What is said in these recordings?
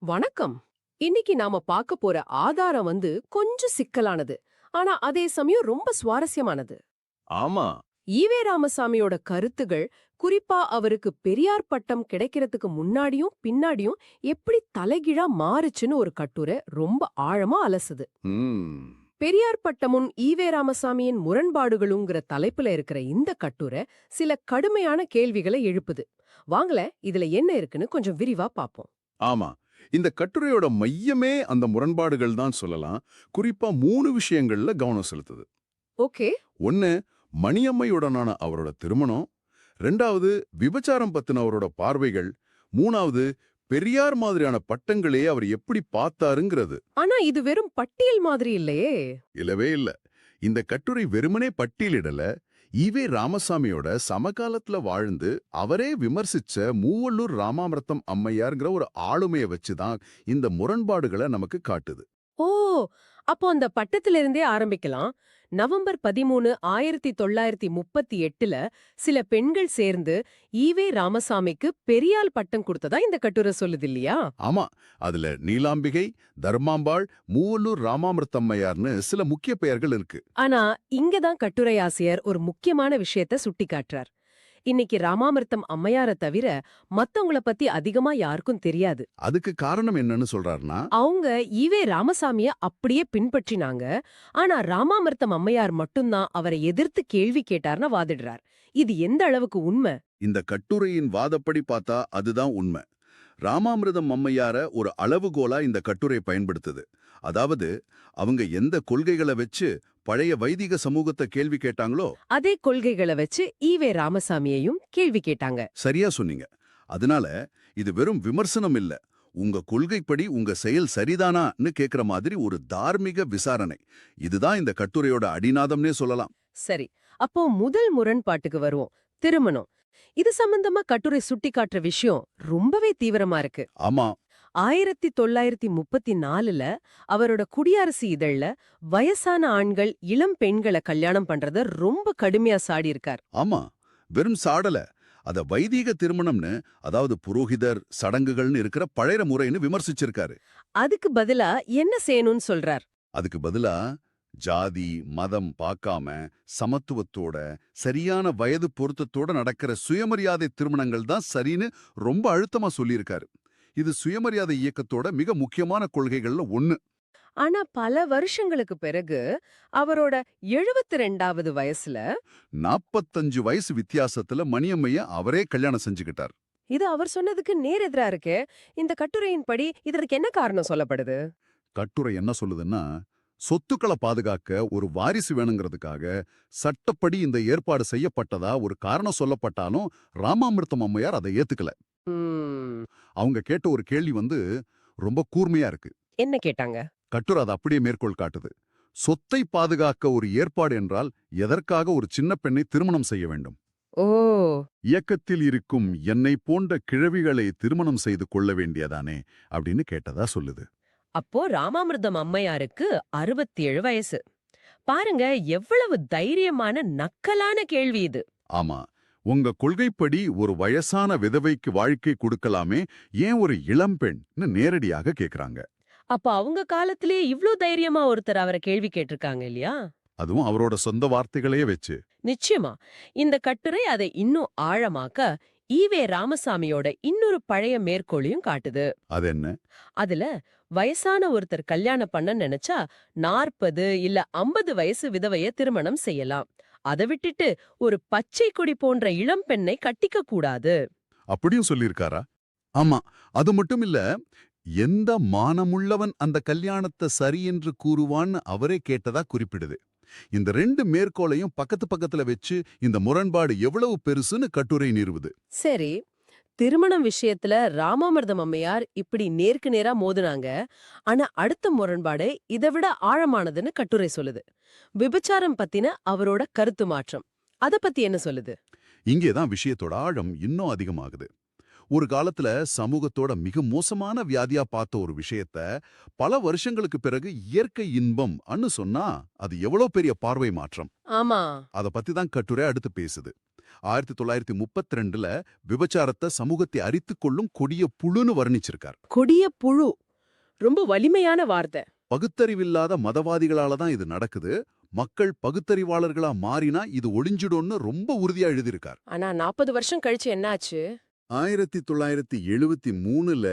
வணக்கம். இன்னைக்கு நாம பார்க்க போற ஆதாரம் கொஞ்சம் சிக்கலானது. ஆனா அதே சமயம் ரொம்ப சுவாரஸ்யமானது. ஆமா. ஈவே ராமசாமியோட கருத்துகள், குறிப்பா அவருக்கு பெரியார் பட்டம் கிடைக்கிறதுக்கு முன்னாடியும் பின்னாடியும் எப்படி தலைகீழா மாறுச்சுன்னு ஒரு கட்டுரை ரொம்ப ஆழமா அலசுது. ம். பெரியார் பட்டமும் ஈவே ராமசாமியின் முரண்பாடுகளுங்கிற தலைப்புல இருக்கிற இந்த கட்டுரை சில கடுமையான கேள்விகளை எழுப்புது. வாங்கல, இதுல என்ன இருக்குன்னு கொஞ்சம் விரிவா பாப்போம். ஆமா. இந்த கட்டுரையோட மையமே அந்த முரண்பாடுகள் தான் சொல்லலாம். குறிப்பா 3 விஷயங்கள்ல கவனம் செலுத்துது. ஓகே. 1 மணியம்மையுடனான அவரோட திருமணம். 2வது விபச்சாரம் பத்தின அவரோட பார்வைகள். 3வது பெரியார் மாதிரியான பட்டங்களையே அவர் எப்படி பார்த்தாருங்கிறது. ஆனா இது வெறும் பட்டியல் மாதிரி இல்லையே. இல்லவே இல்ல. இந்த கட்டுரை வெறுமனே பட்டியலிடல. ஈவே ராமசாமியோட சமகாலத்துல வாழ்ந்து அவரே விமர்சிச்ச மூவள்ளூர் ராமாமிர்தம் அம்மையார்ங்கிற ஒரு ஆளுமையை வச்சுதான் இந்த முரண்பாடுகளை நமக்கு காட்டுது. ஓ, அப்போ அந்த பட்டத்திலிருந்தே ஆரம்பிக்கலாம். நவம்பர் 13, 1938ல சில பெண்கள் சேர்ந்து ஈவே ராமசாமிக்கு பெரியார் பட்டம் கொடுத்ததா இந்த கட்டுரை சொல்லுது இல்லையா? ஆமா, அதுல நீலாம்பிகை, தர்மாம்பாள், மூவள்ளூர் ராமாமிர்தம்மையார்னு சில முக்கிய பெயர்கள் இருக்கு. ஆனா இங்கதான் கட்டுரை ஆசிரியர் ஒரு முக்கியமான விஷயத்த சுட்டி காட்டுறார். இன்னைக்கு ராமாமிர்தம் அம்மையார தவிர மத்தவங்கள பத்தி அதிகமா யாருக்கும் தெரியாது. அதுக்கு காரணம் என்னன்னு சொல்றாருன்னா, அவங்க ஈவே ராமசாமிய அப்படியே பின்பற்றினாங்க. ஆனா ராமாமிர்தம் அம்மையார் மட்டும்தான் அவரை எதிர்த்து கேள்வி கேட்டார்னு வாதிடுறார். இது எந்த அளவுக்கு உண்மை? இந்த கட்டுரையின் வாதப்படி பார்த்தா அதுதான் உண்மை. ராமாமிர்தம் அம்மையார ஒரு அளவுகோலா இந்த கட்டுரை பயன்படுத்துது. அதாவது அவங்க எந்த கொள்கைகளை வச்சு பழைய வைதிக சமூகத்தை கேள்வி கேட்டாங்களோ அதே கொள்கைகளை வச்சு ஈவே ராமசாமியையும் கேள்வி கேட்டாங்க. சரியா சொன்னீங்க. அதனால இது வெறும் விமர்சனம் இல்ல, உங்க கொள்கைப்படி உங்க செயல் சரிதானான்னு கேக்குற மாதிரி ஒரு தார்மீக விசாரணை. இதுதான் இந்த கட்டுரையோட அடிநாதம்னே சொல்லலாம். சரி, அப்போ முதல் முரண்பாட்டுக்கு வருவோம். திருமணம். இது சம்பந்தமா கட்டுரை சுட்டி காட்டுற விஷயம் ரொம்பவே தீவிரமா இருக்கு. ஆமா. 1934ல அவரோட குடியரசு இதழ்ல வயசான ஆண்கள் இளம் பெண்களை கல்யாணம் பண்றத ரொம்ப கடுமையா சாடி இருக்கார். ஆமா, வெறும் சாடல, அத வைதீக திருமணம்னு, அதாவது புரோகிதர் சடங்குகள்னு இருக்கிற பழைய முறைன்னு விமர்சிச்சிருக்காரு. அதுக்கு பதிலா என்ன செய்யணும்னு சொல்றார்? அதுக்கு பதிலா ஜாதி மதம் பார்க்காம சமத்துவத்தோட சரியான வயது பொருத்தத்தோட நடக்கிற சுயமரியாதை திருமணங்கள் தான் சரின்னு ரொம்ப அழுத்தமா சொல்லியிருக்காரு. இது சுயமரியாதை இயக்கத்தோட மிக முக்கியமான கொள்கைகள்ல ஒண்ணு. ஆனா பல வருஷங்களுக்கு பிறகு அவரோட 72வது வயசுல 45 வயசு வித்தியாசத்துல மணியம்மைய அவரே கல்யாணம் செஞ்சுக்கிட்டார். இது அவர் சொன்னதுக்கு நேர் எதிரா இருக்கே. இந்த கட்டுரையின்படி இதற்கு என்ன காரணம் சொல்லப்படுது? கட்டுரை என்ன சொல்லுதுன்னா, சொத்துக்களை பாதுகாக்க ஒரு வாரிசு வேணுங்கிறதுக்காக சட்டப்படி இந்த ஏற்பாடு செய்யப்பட்டதா ஒரு காரணம் சொல்லப்பட்டாலும் ராமாமிர்தம் அம்மையார் அதை ஏத்துக்கல. ம், அவங்க கேட்ட ஒரு கேள்வி ரொம்ப கூர்மையா இருக்கு. என்ன கேட்டாங்க? கட்டுரை அதை அப்படியே மேற்கோள் காட்டுது. சொத்தை பாதுகாக்க ஒரு ஏற்பாடு என்றால் எதற்காக ஒரு சின்ன பெண்ணை திருமணம் செய்ய வேண்டும்? ஓ, இயக்கத்தில் இருக்கும் என்னை போன்ற கிழவிகளை திருமணம் செய்து கொள்ள வேண்டியதானே அப்படின்னு கேட்டதா சொல்லுது. அப்போ ராமாமிர்தம் அம்மையாருக்கு 67 வயசு. பாருங்க, எவ்வளவு தைரியமான நக்கலான கேள்வி இது. ஆமா, உங்க கொள்கைப்படி ஒரு வயசான விதவைக்கு வாழ்க்கை கொடுக்கலாமே, ஏன் ஒரு இளம்பெண்னு நேரடியாக கேக்குறாங்க. அப்ப அவங்க காலத்திலேயே இவ்ளோ தைரியமா ஒருத்தர் அவரை கேள்வி கேட்டிருக்காங்க இல்லையா? அதுவும் அவரோட சொந்த வார்த்தைகளையே வச்சு. நிச்சயமா. இந்த கட்டுரை அதை இன்னும் ஆழமாக்க ஈவே ராமசாமியோட இன்னொரு பழைய மேற்கோளையும் காட்டுது. அது என்ன? அதுல வயசான ஒருத்தர் கல்யாணம் பண்ண நினைச்சா 40 இல்ல 50 வயசு விதவைய திருமணம் செய்யலாம். அதை விட்டுட்டு ஒரு பச்சை கொடி போன்ற இளம் பெண்ணை கட்டிக்க கூடாது. அப்படியும் சொல்லியிருக்காரா? ஆமா, அது மட்டும் இல்ல, எந்த மானமுள்ளவன் அந்த கல்யாணத்தை சரி என்று கூறுவான்னு அவரே கேட்டதா குறிப்பிடுது. இந்த 2 மேற்கோளையும் பக்கத்து பக்கத்துல வச்சு இந்த முரண்பாடு எவ்வளவு பெருசுன்னு கட்டுரை நிறுவுது. சரி, திருமணம் விஷயத்துல ராமாமிர்தம் அம்மையார் இப்படி நேருக்கு நேரா மோதுனாங்க. ஆனா அடுத்த முரண்பாடு இதை விட ஆழமானதுன்னு கட்டுரை சொல்லுது. விபச்சாரம் பத்தின அவரோட கருத்து மாற்றம். அத பத்தி என்ன சொல்லுது? இங்கேதான் விஷயத்தோட ஆழம் இன்னும் அதிகமாகுது. ஒரு காலத்துல சமூகத்தோட மிக மோசமான வியாதியா பார்த்த ஒரு விஷயத்த பல வருஷங்களுக்கு பிறகு இயற்கை இன்பம் அன்னு சொன்னா அது எவ்வளவு பெரிய பார்வை மாற்றம். ஆமா. அத பத்தி தான் கட்டுரை அடுத்து பேசுது. 1932ல விபச்சாரத்தை சமூகத்தை அரித்துக் கொள்ளும் கொடிய புழுன்னு வர்ணிச்சிருக்கார். கொடிய புழு ரொம்ப வலிமையான வார்த்தை. பகுத்தறிவில்லாத மதவாதிகளால தான் இது நடக்குது. மக்கள் பகுத்தறிவாளர்களா மாறினா இது ஒளிஞ்சிடும்னு ரொம்ப உறுதியா எழுதியிருக்கார். ஆனா 40 வருஷம் கழிச்சு என்னாச்சு? 1973ல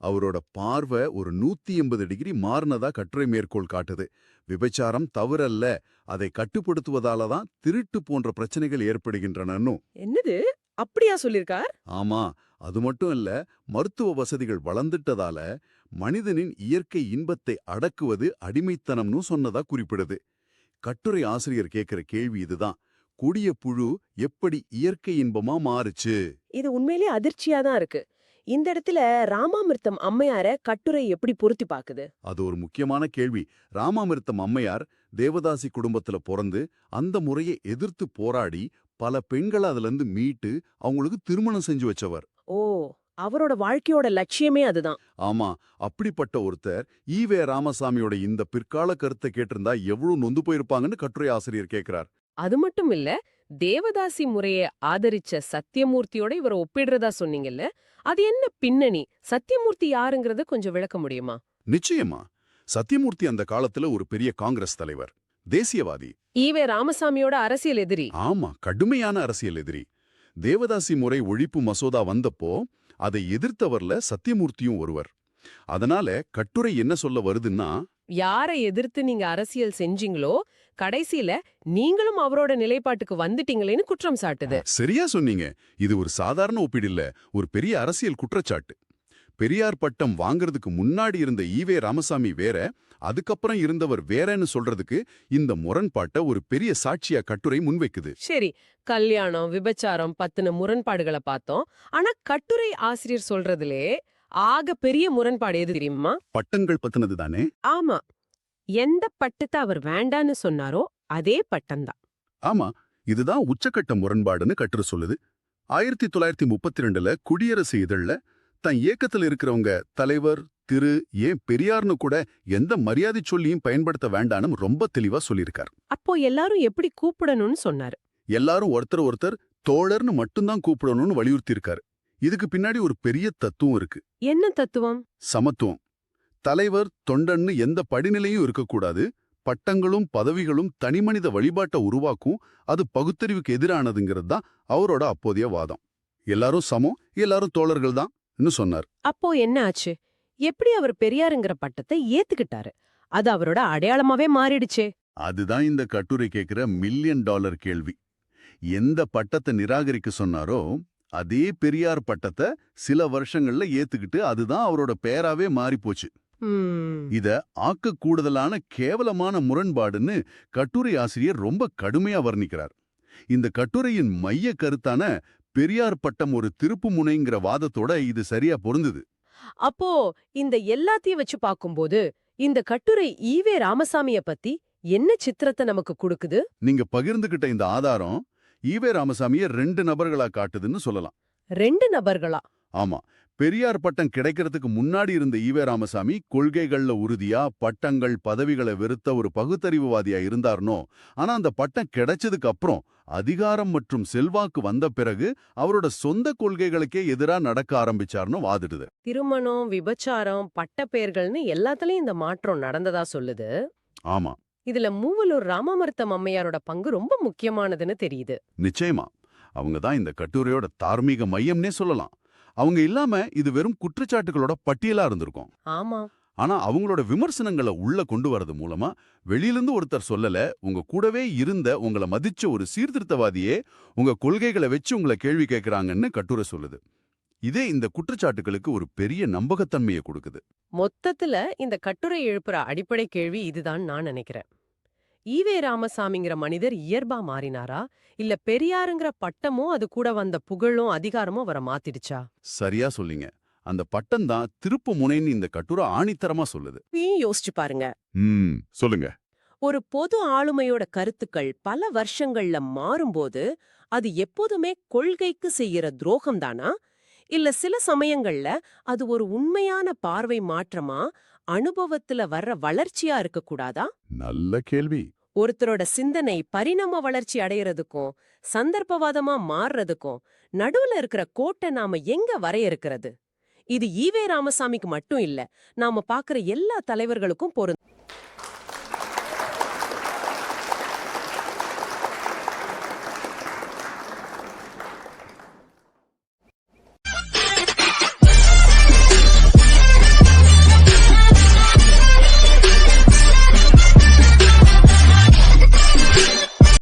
அவரோட பார்வை ஒரு 180 டிகிரி மாறினதா கட்டுரை மேற்கோள் காட்டுது. விபச்சாரம் தவறல்ல, அதை கட்டுப்படுத்துவதால தான் திருட்டு போன்ற பிரச்சனைகள் ஏற்படுகின்றனன்னு. என்னது அப்படியா சொல்லிருக்கார்? ஆமா, அது மட்டும் இல்ல, மருத்துவ வசதிகள் வளர்ந்துட்டதால மனிதனின் இயற்கை இன்பத்தை அடக்குவது அடிமைத்தனம்னு சொன்னதா குறிப்பிடுது. கட்டுரை ஆசிரியர் கேட்கிற கேள்வி இதுதான்: கொடிய புழு எப்படி இயற்கை இன்பமா மாறுச்சு? இது உண்மையிலே அதிர்ச்சியா தான் இருக்கு. இந்த இடத்துல ராமாமிர்தம் அம்மையார கட்டுரை எப்படி பொருத்தி பாக்குது? அது ஒரு முக்கியமான கேள்வி. ராமாமிர்தம் அம்மையார் தேவதாசி குடும்பத்துல பிறந்து அந்த முறையை எதிர்த்து போராடி பல பெண்களை அதுல இருந்து மீட்டு அவங்களுக்கு திருமணம் செஞ்சு வச்சவர். ஓ, அவரோட வாழ்க்கையோட லட்சியமே அதுதான். ஆமா, அப்படிப்பட்ட ஒருத்தர் ஈவே ராமசாமியோட இந்த பிற்கால கருத்தை கேட்டிருந்தா எவ்வளவு நொந்து போயிருப்பாங்கன்னு கட்டுரை ஆசிரியர் கேட்கிறார். அது மட்டும் இல்ல, தேவதாசி முறையை ஆதரிச்ச சத்தியமூர்த்தியோட இவரை ஒப்பிடுறதா சொன்னீங்கல்ல, அது என்ன பின்னணி? சத்தியமூர்த்தி யாருங்கறத கொஞ்சம் விளக்க முடியுமா? நிச்சயமா. சத்தியமூர்த்தி அந்த காலத்துல ஒரு பெரிய காங்கிரஸ் தலைவர், தேசியவாதி. ஈவே ராமசாமியோட அரசியல் எதிரி. ஆமா, கடுமையான அரசியல் எதிரி. தேவதாசி முறை ஒழிப்பு மசோதா வந்தப்போ அதை எதிர்த்தவர்ல சத்தியமூர்த்தியும் ஒருவர். அதனால கட்டுரை என்ன சொல்ல வருதுன்னா, யாரை எதிர்த்து நீங்க அரசியல் செஞ்சீங்களோ கடைசியில நீங்களும் அவரோட நிலைப்பாட்டுக்கு வந்துட்டீங்களேன்னு குற்றம் சாட்டுது. சரியா சொன்னீங்க. இது ஒரு சாதாரண ஒப்பீடு இல்ல, ஒரு பெரிய அரசியல் குற்றச்சாட்டு. பெரியார் பட்டம் வாங்குறதுக்கு முன்னாடி இருந்த ஈவே ராமசாமி வேற, அதுக்கப்புறம் இருந்தவர் வேறன்னு சொல்றதுக்கு இந்த முரண்பாட்டை ஒரு பெரிய சாட்சியா கட்டுரை முன்வைக்குது. சரி, கல்யாணம் விபச்சாரம் பத்தின முரண்பாடுகளை பார்த்தோம். ஆனா கட்டுரை ஆசிரியர் சொல்றதுலே ஆக பெரிய முரண்பாடு எது தெரியுமா? பட்டங்கள் பத்தினது தானே? ஆமா, எந்த பட்டத்தை அவர் வேண்டான்னு சொன்னாரோ அதே பட்டம்தான். ஆமா, இதுதான் உச்சக்கட்ட முரண்பாடுன்னு கட்டுரை சொல்லுது. 1932ல குடியரசு இதழ்ல தன் இயக்கத்தில் இருக்கிறவங்க தலைவர், திரு, ஏன் பெரியார்னு கூட எந்த மரியாதை சொல்லியும் பயன்படுத்த வேண்டான்னு ரொம்ப தெளிவா சொல்லியிருக்கார். அப்போ எல்லாரும் எப்படி கூப்பிடணும்னு சொன்னாரு. எல்லாரும் ஒருத்தர் ஒருத்தர் தோழர்னு மட்டும்தான் கூப்பிடணும்னு வலியுறுத்தியிருக்காரு. இதுக்கு பின்னாடி ஒரு பெரிய தத்துவம் இருக்கு. என்ன தத்துவம்? சமத்துவம். தலைவர் தொண்டன்னு எந்த படிநிலையும் இருக்கக்கூடாது. பட்டங்களும் பதவிகளும் தனிமனித வழிபாட்டை உருவாக்கும், அது பகுத்தறிவுக்கு எதிரானதுங்கிறது தான் அவரோட அப்போதைய வாதம். எல்லாரும் சமம், எல்லாரும் தோழர்கள் தான் சொன்னார். அப்போ என்ன ஆச்சு? எப்படி அவர் பெரியாருங்கிற பட்டத்தை ஏத்துக்கிட்டாரு? அது அவரோட அடையாளமாவே மாறிடுச்சே. அதுதான் இந்த கட்டுரை கேட்கிற $1 மில்லியன் கேள்வி. எந்த பட்டத்தை நிராகரிக்க சொன்னாரோ அதே பெரியார் பட்டத்தை சில வருஷங்கள்ல ஏத்துக்கிட்டு அதுதான் அவரோட பெயராவே மாறிப்போச்சு. இத ஆக்க கூடுதலான கேவலமான முரண்பாடுன்னு கட்டுரை ஆசிரியர் ரொம்ப கடுமையா வர்ணிக்கிறார். இந்த கட்டுரையின் மைய கருத்தான பெரியார் பட்டம் ஒரு திருப்பு முனைங்கிற வாதத்தோட இது சரியா பொருந்துது. அப்போ இந்த எல்லாத்தையும் வச்சு பாக்கும்போது இந்த கட்டுரை ஈவே ராமசாமிய பத்தி என்ன சித்திரத்தை நமக்கு கொடுக்குது? நீங்க பகிர்ந்துகிட்ட இந்த ஆதாரம் ஈவே ராமசாமிய 2 நபர்களா காட்டுதுன்னு சொல்லலாம். 2 நபர்களா? ஆமா, பெரியார் பட்டம் கிடைக்கிறதுக்கு முன்னாடி இருந்த ஈவே ராமசாமி கொள்கைகள்ல உறுதியா, பட்டங்கள் பதவிகளை வெறுத்த ஒரு பகுத்தறிவுவாதியா இருந்தார்னோ, ஆனா அந்த பட்டம் கிடைச்சதுக்கு அப்புறம் அதிகாரம் மற்றும் செல்வாக்கு வந்த பிறகு அவரோட சொந்த கொள்கைகளுக்கே எதிரா நடக்க ஆரம்பிச்சார்னு வாதிடுது. திருமணம், விபச்சாரம், பட்டப்பெயர்கள்னு எல்லாத்துலயும் இந்த மாற்றம் நடந்ததா சொல்லுது. ஆமா, இதுல மூவலூர் ராமாமிர்தம் அம்மையாரோட பங்கு ரொம்ப முக்கியமானதுன்னு தெரியுது. நிச்சயமா. அவங்க தான் இந்த கட்டுரையோட தார்மீக மையம்னே சொல்லலாம். அவங்க இல்லாம இது வெறும் குற்றச்சாட்டுகளோட பட்டியலா இருந்திருக்கும். ஆமா. ஆனா அவங்களோட விமர்சனங்களை உள்ள கொண்டு வரது மூலமா வெளியிலிருந்து ஒருத்தர் சொல்லல, உங்க கூடவே இருந்த உங்களை மதிச்ச ஒரு சீர்திருத்தவாதியே உங்க கொள்கைகளை வச்சு உங்களை கேள்வி கேட்கிறாங்கன்னு கட்டுரை சொல்லுது. இதே இந்த குற்றச்சாட்டுகளுக்கு ஒரு பெரிய நம்பகத்தன்மையை கொடுக்குது. மொத்தத்துல இந்த கட்டுரை எழுப்புற அடிப்படை கேள்வி இதுதான் நான் நினைக்கிறேன். ஈவே ராமசாமிங்கிற மனிதர் இயல்பா மாறினாரா, இல்ல பெரியாருங்கிற பட்டமும் அது கூட வந்த புகழும் அதிகாரமும் அவரை மாத்திடுச்சா? சரியா சொல்லிங்க. அந்த பட்டம் தான் திருப்பு முனைன்னு இந்த கட்டுரை ஆணித்தரமா சொல்லுது. யோசிச்சு பாருங்க. சொல்லுங்க. ஒரு பொது ஆளுமையோட கருத்துக்கள் பல வருஷங்கள்ல மாறும்போது அது எப்போதுமே கொள்கைக்கு செய்யற துரோகம் தானா, இல்ல சில சமயங்கள்ல அது ஒரு உண்மையான பார்வை மாற்றமா, அனுபவத்துல வர்ற வளர்ச்சியா இருக்க கூடாதா? நல்ல கேள்வி. ஒருத்தரோட சிந்தனை பரிணாம வளர்ச்சி அடையறதுக்கும் சந்தர்ப்பவாதமா மாறுறதுக்கும் நடுவுல இருக்கிற கோட்டை நாம எங்க வரையறுக்கிறது? இது ஈவே ராமசாமிக்கு மட்டும் இல்ல, நாம பாக்குற எல்லா தலைவர்களுக்கும் பொருந்தும்.